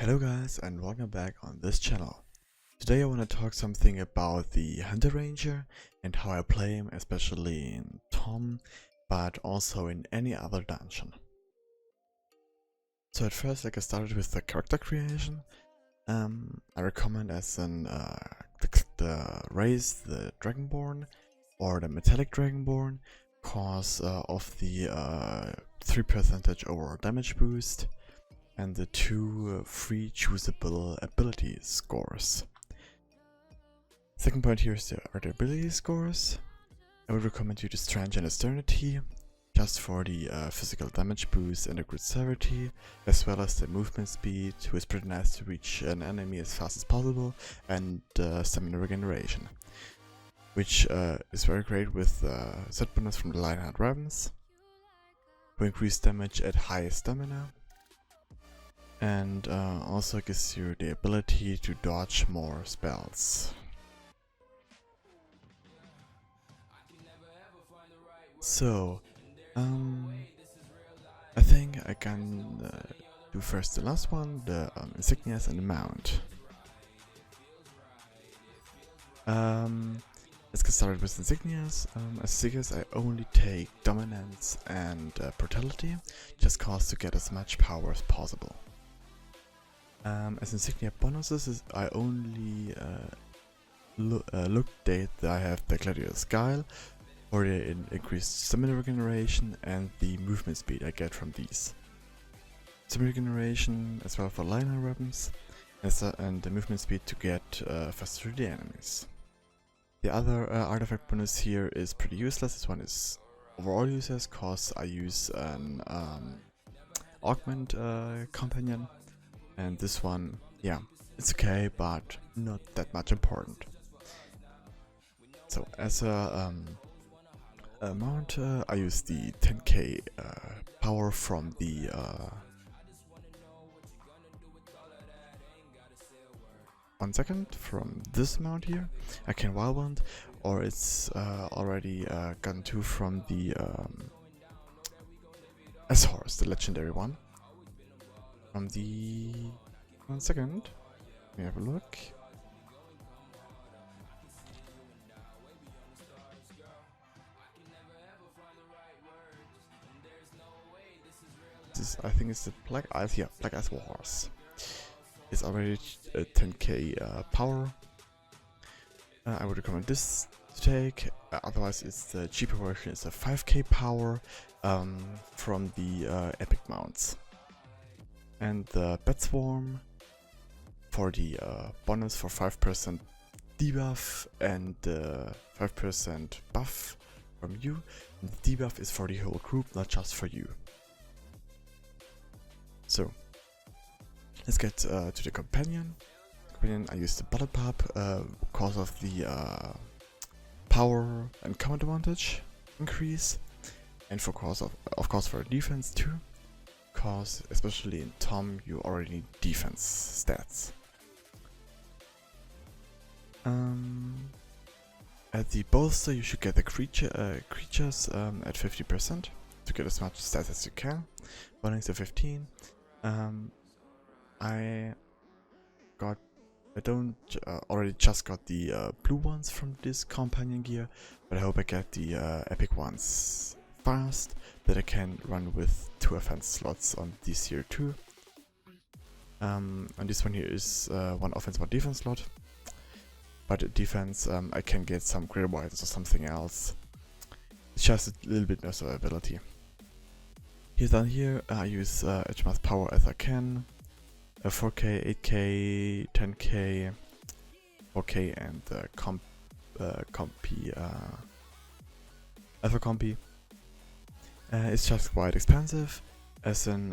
Hello guys and welcome back on this channel. Today I want to talk something about the Hunter Ranger and how I play him, especially in ToMM, but also in any other dungeon. So at first, like, I started with the character creation. I recommend as the race, the Dragonborn or the Metallic Dragonborn, cause of the 3% overall damage boost and the two free choosable ability scores. Second point here are the ability scores. I would recommend you to Strange and Eternity, just for the physical damage boost and the crit severity, as well as the movement speed, which is pretty nice to reach an enemy as fast as possible, and stamina regeneration, which is very great with set bonus from the Lionheart Ravens, who increase damage at high stamina, and also gives you the ability to dodge more spells. So, I think I can do first the last one, the insignias and the mount. Let's get started with insignias. As insignias, I only take dominance and brutality, just cause to get as much power as possible. As insignia bonuses, I only look that I have the Gladiator's Guile, or the increased stamina regeneration and the movement speed I get from these. Stamina regeneration as well for Lionheart weapons, and the movement speed to get faster through the enemies. The other artifact bonus here is pretty useless. This one is overall useless cause I use an augment companion. And this one, yeah, it's okay, but not that much important. So as a mount, I use the 10k power from the from this mount here. I can wild one, or it's already gotten 2 from the S-Horse, the legendary one. From the 1 second, let me have a look. This, I think, is the Black Ice. Yeah, Black Ice Warhorse. It's already 10k power. I would recommend this to take. Otherwise, it's the cheaper version. It's a 5k power from the epic mounts. And the Bat Swarm for the bonus for 5% debuff and 5% buff from you. And the debuff is for the whole group, not just for you. So, let's get to the companion. I use the Bullet Pop because of the power and combat advantage increase, and of course for defense too. Cause especially in ToMM you already need defense stats. At the bolster you should get the creatures at 50% to get as much stats as you can. Bonnings to 15. I already just got the blue ones from this companion gear, but I hope I get the epic ones fast, that I can run with 2 offense slots on this here too. And this one here is 1 offense, 1 defense slot. But defense, I can get some greater wildness or something else. It's just a little bit less ability. Here down here, I use as much power as I can. 4k, 8k, 10k, 4k, and compy, alpha compy. It's just quite expensive. As an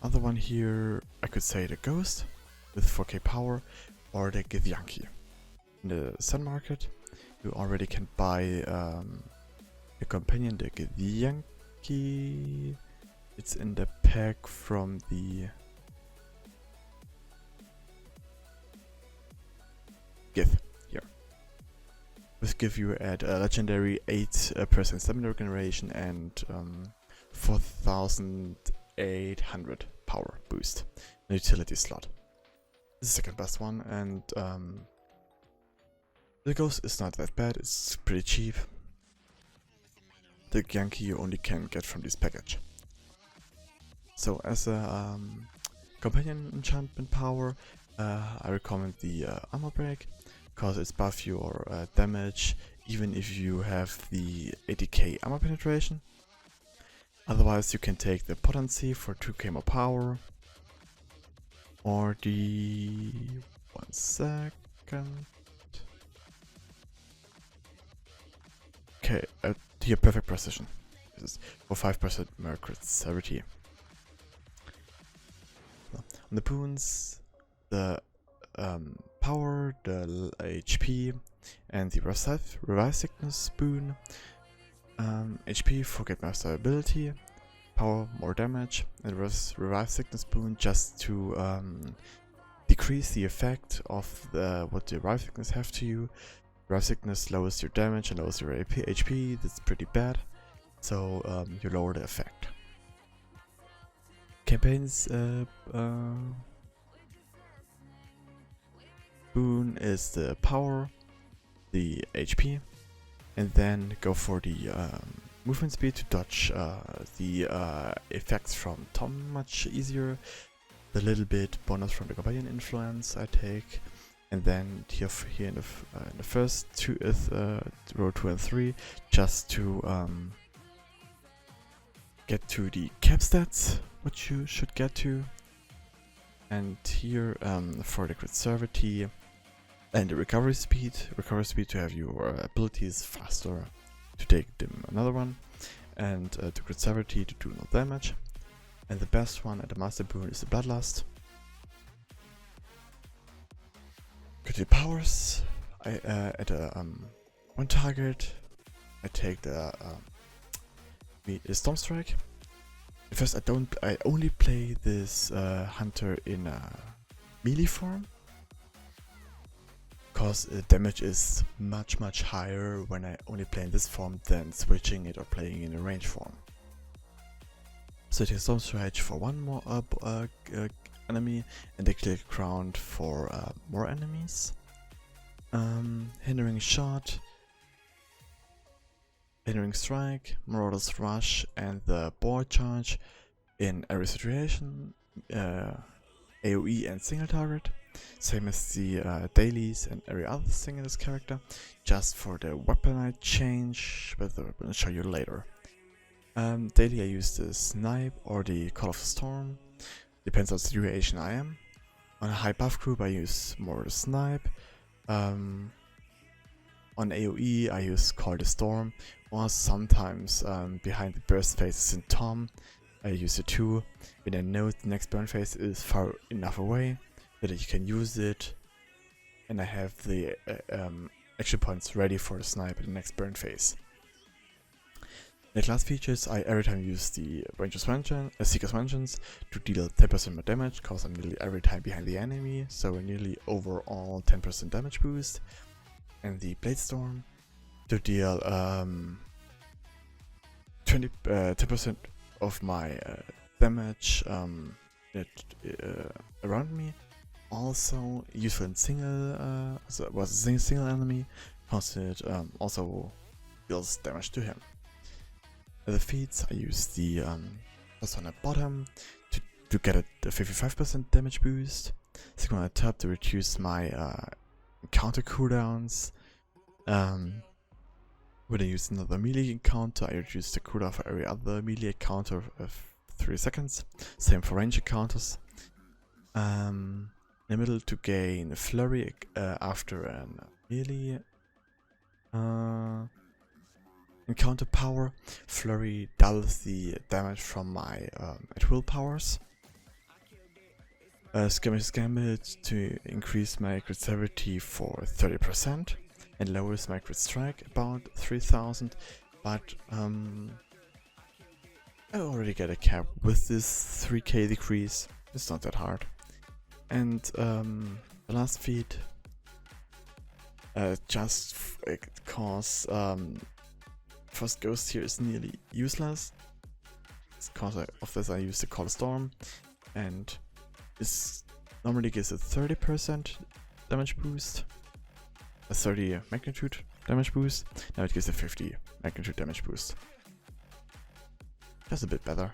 other one here, I could say the Ghost with 4k power, or the Githyanki. In the Sun Market, you already can buy a companion, the Githyanki. It's in the pack from the Gith here. This give you at a legendary 8% stamina regeneration and 4800 power boost. An utility slot. the second best one, and the ghost is not that bad, it's pretty cheap. The Yankee you only can get from this package. So as a companion enchantment power, I recommend the armor break, because it's buff your damage even if you have the 80k armor penetration. Otherwise you can take the potency for 2k more power, or the... 1 second. Okay, here perfect precision. This is for 5% more crit severity. So, on the boons, the power, the HP, and the revive sickness boon. HP for get master ability, power more damage, and revive sickness boon just to decrease the effect of what the revive sickness have to you. Revive sickness lowers your damage and lowers your HP. That's pretty bad, so you lower the effect. Campaigns boon is the power, the HP, and then go for the movement speed to dodge the effects from Tom much easier. The little bit bonus from the companion influence I take, and then here in the first two row 2 and 3, just to get to the cap stats, what you should get to, and here for the crit severity and the recovery speed to have your abilities faster to take them another one, and the crit severity to do no damage. And the best one at the master boon is the bloodlust. Go to the powers. At one target, I take the storm strike. At first, I only play this hunter in melee form, because damage is much higher when I only play in this form than switching it or playing in a range form. So I take Storm Strike for one more enemy, and I click Ground for more enemies. Hindering Shot, Hindering Strike, Marauder's Rush, and the Boar Charge in every situation, AoE and single target. Same as the dailies and every other thing in this character. Just for the weapon I change, but I'm gonna show you later. Daily I use the Snipe or the Call of the Storm, depends on the situation I am. On a high buff group I use more the Snipe. On AoE I use Call the Storm, or sometimes behind the burst phases in Tom I use it too, when I know the next burn phase is far enough away that you can use it, and I have the action points ready for the Snipe in the next burn phase. The class features, I every time use the Seeker's Vengeance to deal 10% more damage, cause I'm nearly every time behind the enemy, so nearly overall 10% damage boost. And the Blade Storm to deal 10% of my damage around me. Also useful in single, single enemy, cause it also deals damage to him. The Feats, I use the first one at bottom to get a 55% damage boost. Second one at top to reduce my encounter cooldowns. When I use another melee encounter, I reduce the cooldown for every other melee encounter of 3 seconds. Same for range encounters. In the middle to gain flurry after a melee encounter power. Flurry doubles the damage from my at will powers. Skirmish Gambit to increase my crit severity for 30% and lowers my crit strike about 3000, but I already get a cap with this 3k decrease, it's not that hard. And the last feat, just cause first Ghost here is nearly useless. It's because of this I use the Call Storm, and it's Normally gives a 30% damage boost, a 30 magnitude damage boost. Now it gives a 50 magnitude damage boost. Just a bit better.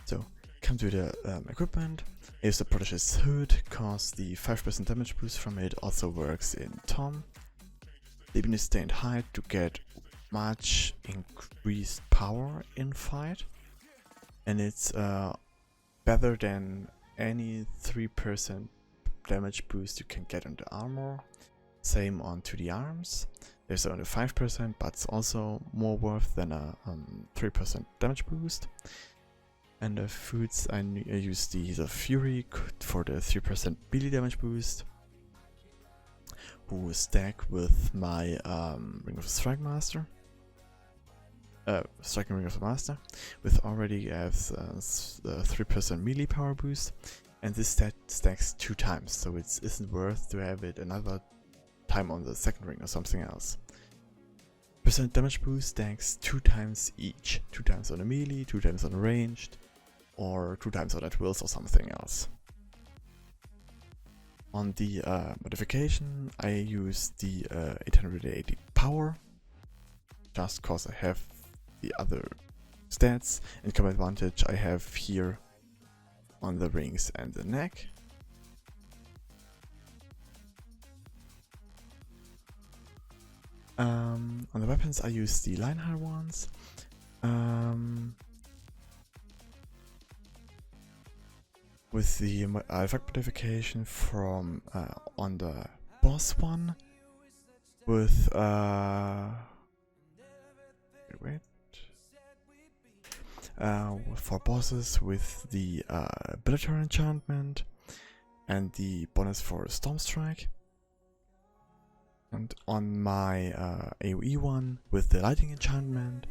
So, come to the equipment. I use the Protege's hood, cause the 5% damage boost from it also works in Tom. The ability stay in height to get much increased power in fight. And it's better than any 3% damage boost you can get on the armor. Same on to the arms. There's only 5%, but it's also more worth than a 3% damage boost. And the Feats, I use the Fury for the 3% melee damage boost, who stack with my Ring of the Strike Master. Striking Ring of the Master, with already has 3% melee power boost, and this stat stacks 2 times, so it isn't worth to have it another time on the second ring or something else. Percent damage boost stacks 2 times each, 2 times on the melee, 2 times on the ranged, or 2 times on at wills or something else. On the modification, I use the 880 power, just cause I have the other stats and combat advantage I have here on the rings and the neck. On the weapons I use the Lionheart ones. With the effect modification from on the boss one with for bosses with the Ability enchantment and the bonus for Storm Strike, and on my AoE one with the Lighting enchantment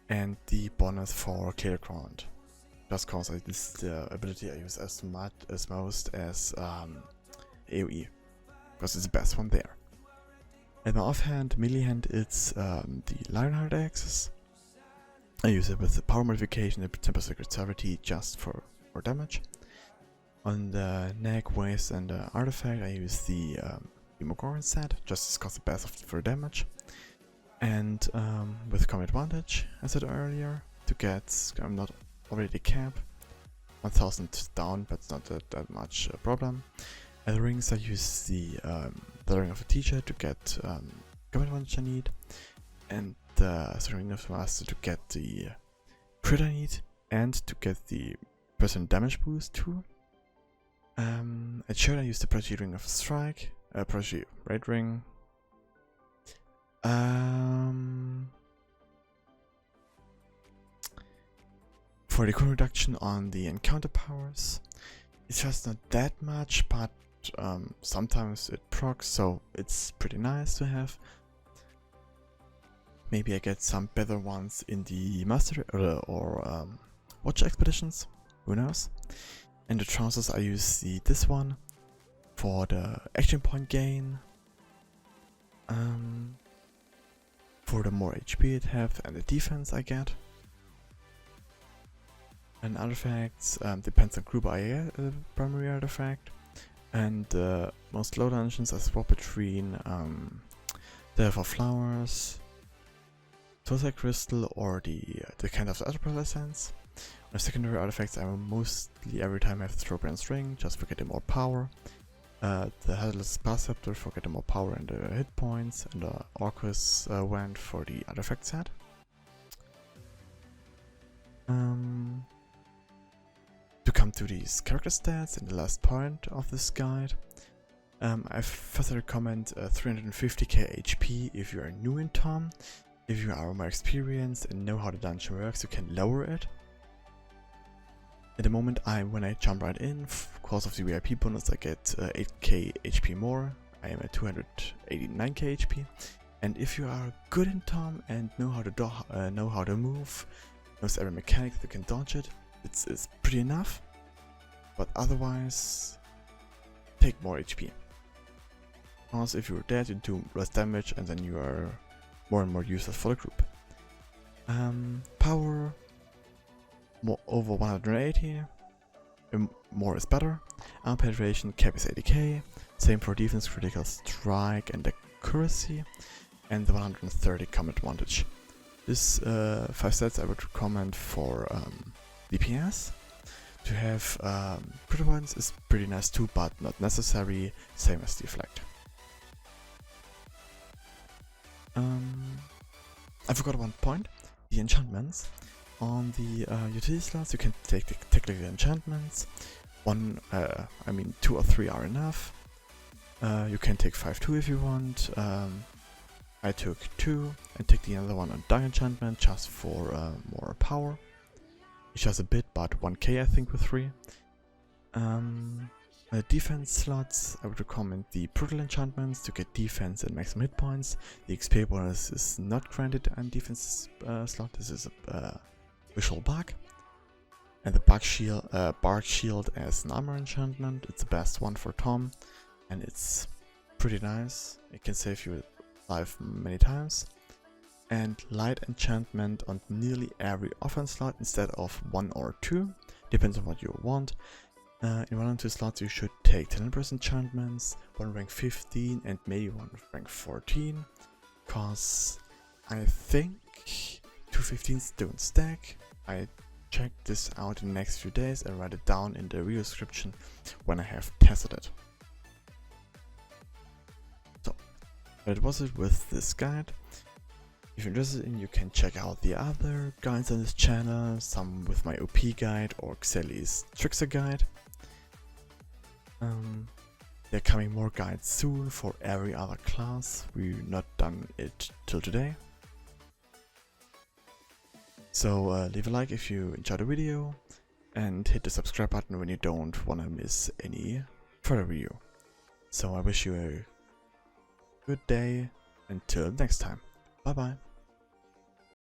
and the bonus for Clear Ground. Just cause this is the ability I use as much as most as AoE, because it's the best one there. At my offhand, melee hand, it's the Lionheart axis. I use it with the power modification and 10% gravity just for damage. On the neck, waist, and artifact, I use the Imogoran set, just cause the best for damage. And with combat advantage, as I said earlier, to get, I'm not already cap, 1000 down, but it's not that much problem. At the rings, I use the Ring of the Teacher to get combat advantage I need, and the Ring of the Master to get the crit I need, and to get the percent damage boost too. At shirt I use the Prodigy Ring of the Strike, Prodigy Raid Ring. For the cooldown reduction on the encounter powers, it's just not that much, but sometimes it procs, so it's pretty nice to have. Maybe I get some better ones in the Master or Watch Expeditions, who knows. And the trousers I use this one for the action point gain, for the more HP it have and the defense I get. And artifacts depends on group primary artifact, and most low dungeons I swap between the for flowers, Soulside Crystal, or the kind of Atropal Essence. On secondary artifacts, I mostly every time have the Trobriand's Ring, just for getting more power. The Headless Scepter for getting more power and the hit points, and the Orcus Wand for the artifact set. To come to these character stats in the last point of this guide, I further recommend 350k HP if you are new in ToMM. If you are more experienced and know how the dungeon works, you can lower it. At the moment, when I jump right in, because of the VIP bonus, I get 8k HP more. I am at 289k HP. And if you are good in ToMM and know how to move, knows every mechanic that can dodge it, it's pretty enough. But otherwise, take more HP. Because if you're dead, you do less damage, and then you are more and more useless for the group. Power over 180. more is better. Armor penetration cap is 80k. Same for defense, critical strike, and accuracy. And the 130 combat advantage. This 5 stats I would recommend for DPS. To have critical ones is pretty nice too, but not necessary. Same as deflect. I forgot one point. The enchantments. On the utility slots you can take the technical enchantments. 2 or 3 are enough. You can take 5 too if you want. I took 2 and take the other one on die enchantment just for more power. It's just a bit, but 1k I think with 3. Defense slots, I would recommend the brutal enchantments to get defense and maximum hit points. The XP bonus is not granted on defense slot. This is a visual bug. And the bark shield as an armor enchantment. It's the best one for Tom, and it's pretty nice. It can save you life many times. And light enchantment on nearly every offense slot instead of 1 or 2, depends on what you want. In 1 and 2 slots you should take 10% enchantments, one rank 15 and maybe one rank 14, cause I think 2 15s don't stack. I checked this out in the next few days and write it down in the video description when I have tested it. So, that was it with this guide. If you're interested in, you can check out the other guides on this channel, some with my OP guide or Xeli's Trickster guide. There are coming more guides soon for every other class. We've not done it till today. So leave a like if you enjoyed the video and hit the subscribe button when you don't want to miss any further review. So I wish you a good day until next time. Bye bye.